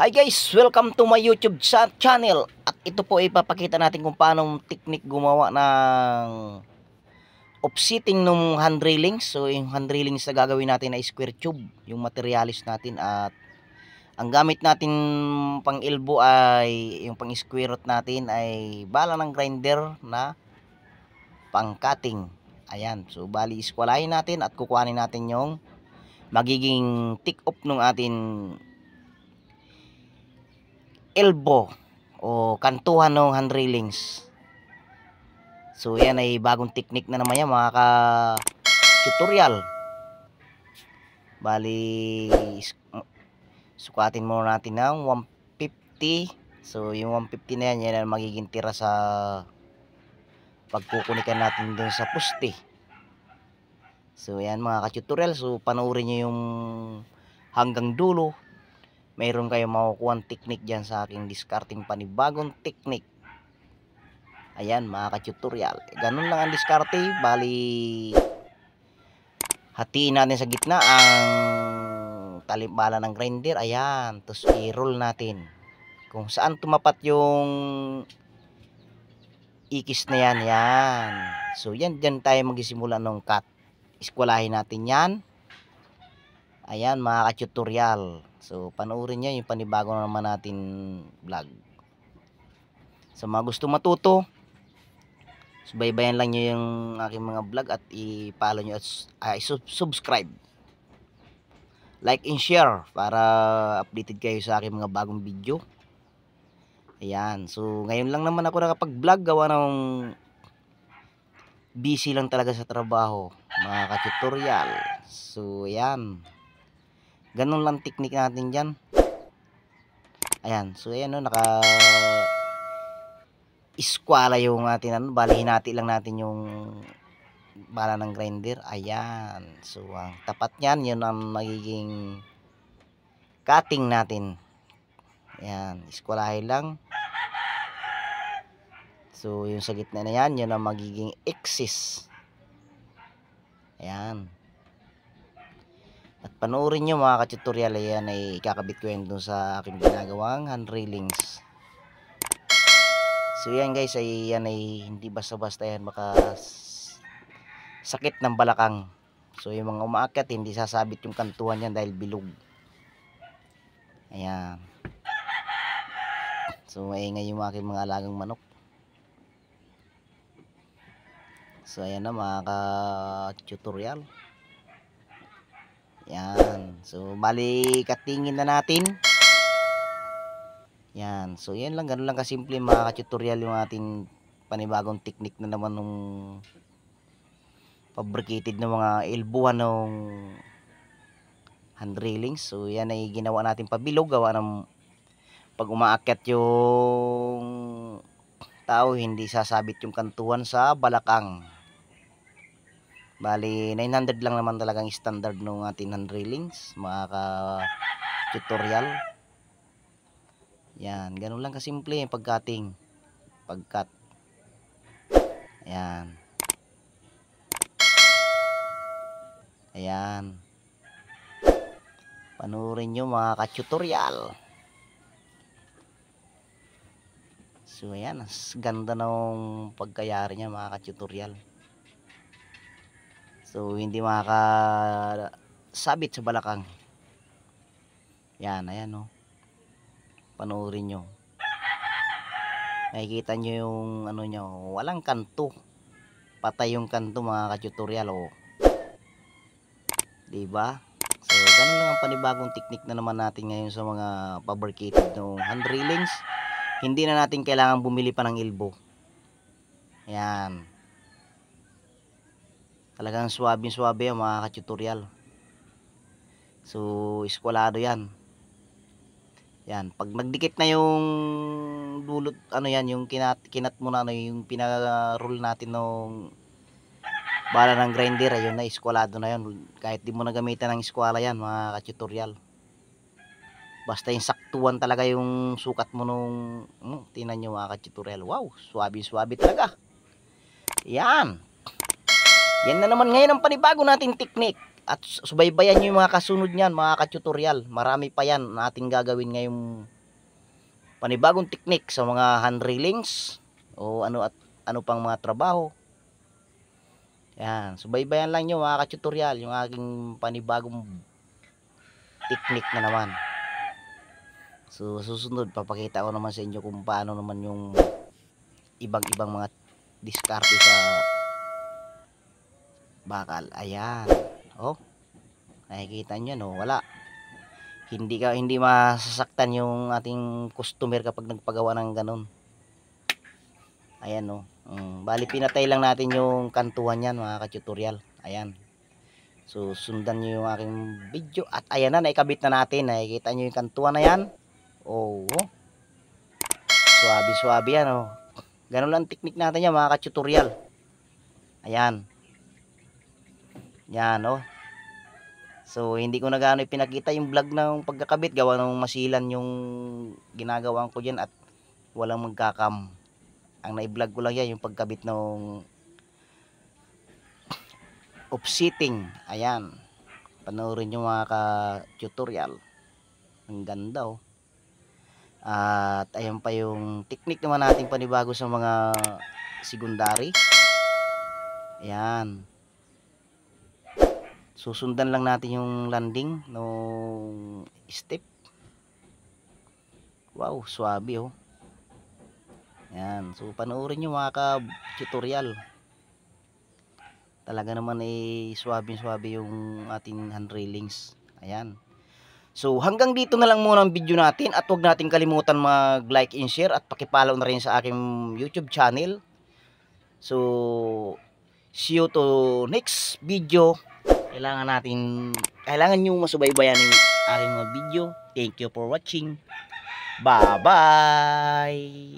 Hi guys! Welcome to my YouTube channel. At ito po ipapakita natin kung paano technique gumawa ng offsetting ng hand railings. So yung hand railings na gagawin natin ay square tube, yung materialis natin. At ang gamit natin pang elbow ay yung pang square root natin ay bala ng grinder na pang cutting. Ayan, so bali iskwalahin natin at kukuhanin natin yung magiging tick off ng atin elbow o kantuhan ng hand railings. So yan ay bagong technique na naman yan mga ka-tutorial. Bali sukatin muna natin ng 150. So yung 150 na yan, yan ang magiging tira sa pagkukunikan natin dun sa poste. So yan mga ka-tutorial, so panoorin nyo yung hanggang dulo. Mayroon kayong makukuha technique dyan sa aking discarding panibagong technique. Ayan mga ka-tutorial, ganun lang ang diskarte. Bali hatiin natin sa gitna ang talimbala ng grinder. Ayan, tapos i-roll natin kung saan tumapat yung ikis na yan. Yan, so yan, dyan tayo magsisimula ng cut. Iskwalahin natin yan. Ayan mga ka-tutorial, so panoorin nyo yung panibago na naman natin vlog. Sa mga gusto matuto, subaybayan lang nyo yung aking mga vlog at i-follow nyo at subscribe, like and share para updated kayo sa aking mga bagong video. Ayan, so ngayon lang naman ako nakapag-vlog, gawa ng busy lang talaga sa trabaho mga ka-tutorial. So ayan, ganun lang technique natin dyan. Ayan, so ayan o, naka iskwala yung atin, bali hinati lang natin yung bala ng grinder. Ayan, so ang tapat nyan, yun ang magiging cutting natin. Ayan, iskwalahin lang. So yung sa gitna na yan, yun ang magiging axis. Ayan, at panoorin nyo mga ka-tutorial. Ayan ay ikakabit ko yan dun sa aking ginagawang hand railings. So yan guys, ay yan ay hindi basta-basta yan, baka sakit ng balakang. So yung mga umaakyat, hindi sasabit yung kantuhan yan dahil bilog. Ayan, so maingay yung aking mga alagang manok. So ayan na mga ka-tutorial. Yan, so bali katingin na natin. Yan, so yan lang, ganun lang kasimple mga ka-tutorial yung ating panibagong technique na naman nung fabricated na mga elbuhan ng hand railings. So yan ay ginawa natin pabilog, gawa ng pag umaakyat yung tao, hindi sasabit yung kantuhan sa balakang. Bali 900 lang naman talagang standard ng ating hand railings mga ka-tutorial. Yan, ganun lang kasimple yung pag-cutting, pag-cut. Ayan, ayan, panoorin nyo mga ka-tutorial. So ayan, ganda ng pagkayari niya mga ka-tutorial. So hindi makakasabit sa balakang. Yan, ayan o, panoorin nyo. Nakikita nyo yung ano nyo, walang kanto, patay yung kanto mga ka-tutorial o, diba? So ganun lang ang panibagong technique na naman natin ngayon sa mga fabricated ng hand railings. Hindi na natin kailangan bumili pa ng elbow. Ayan, talagang suwabe-suwabe yung mga ka-tutorial. So iskwalado yan. Yan, pag nagdikit na yung dulot, ano yan, yung kinat mo na, ano, yung pinaka-roll natin nung bala ng grinder, ayun na, iskwalado na yun. Kahit di mo na gamitan ng iskwala yan mga ka-tutorial, basta yung saktuan talaga yung sukat mo nung tingnan nyo mga ka-tutorial. Wow, swabe-swabe talaga. Yan, yan na naman ngayon ang panibago nating technique. At subaybayan nyo yung mga kasunod nyan mga ka-tutorial. Marami pa yan na ating gagawin ngayong panibagong teknik sa mga hand railings o ano at ano pang mga trabaho. Yan, subaybayan lang nyo mga ka-tutorial yung aking panibagong teknik na naman. So susunod papakita ko naman sa inyo kung paano naman yung ibang mga diskarte sa bakal. Ayan. Oh. Nakikita nyo no, wala. Hindi masasaktan yung ating customer kapag nagpagawa ng ganun. Ayan no. Bali pinatay lang natin yung kantuhan yan mga ka-tutorial. Ayan. So sundan nyo yung aking video. At ayan na, naikabit na natin. Nakikita nyo yung kantuhan na yan. Oh. Swabe yan oh. Ganun lang teknik natin yan mga ka-tutorial. Ayan. Yan oh. So hindi ko na gaano pinakita yung vlog ng pagkakabit. Gawa ng masilan yung ginagawa ko dyan at walang magkakam. Ang na-vlog ko lang yan yung pagkabit ng offsetting. Ayan. Panoorin nyo mga ka-tutorial. Ang ganda oh. At ayan pa yung technique naman natin panibago sa mga secondary. Ayan. Susundan lang natin yung landing nung step. Wow, swabe oh. Ayan. So panoorin nyo mga ka-tutorial. Talaga naman ay swabe yung ating hand railings. Ayan. So hanggang dito na lang muna ang video natin at huwag natin kalimutan mag-like and share at paki-follow na rin sa aking YouTube channel. So see you to next video. Kailangan nyo masubaybayan ng aking mga video. Thank you for watching. Bye bye.